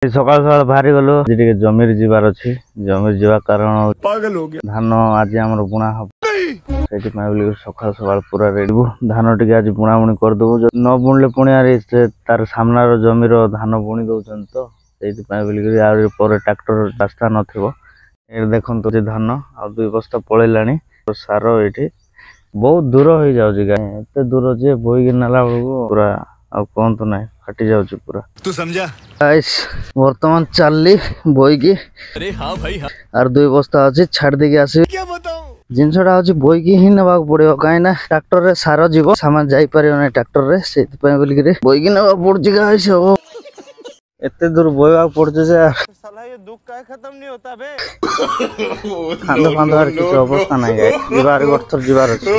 सकाल सकाल बाहरी गलु जमीर जीवार अच्छी जमीर जीवा कारण धान आज आम बुणा हम सकाल सकाल पूरा रेडी धान टे आज बुणा बुणी करदे न बुणले पुणी तार सामनार जमीर धान बुणी दौरान तो से ट्रैक्टर रास्ता नथिबो देखो धान आ 2 बस्ता पलैला सार ये बहुत दूर हो जाऊँगी एत दूर जे बोईकी नाला बेलू पूरा कहतु ना फाटी जाऊँ पूरा तू समझा वर्तमान चलली बोईकी अरे हाँ भाई हाँ। आर 2 बस्ता अच्छी छाड़ देकी आस क्या बताऊं जिनसा हूँ बोईकी ही ना पड़ो कहीं ट्रैक्टर रे सार जीव सामान जापर ना ट्रैक्टर रे से बोईकी ना पड़े सब एते दूर बोईवा पड़े साला ये दुख का खत्म नहीं होता बे खांद फांदार किसी अवस्था ना जीवार गठर जीवार अच्छे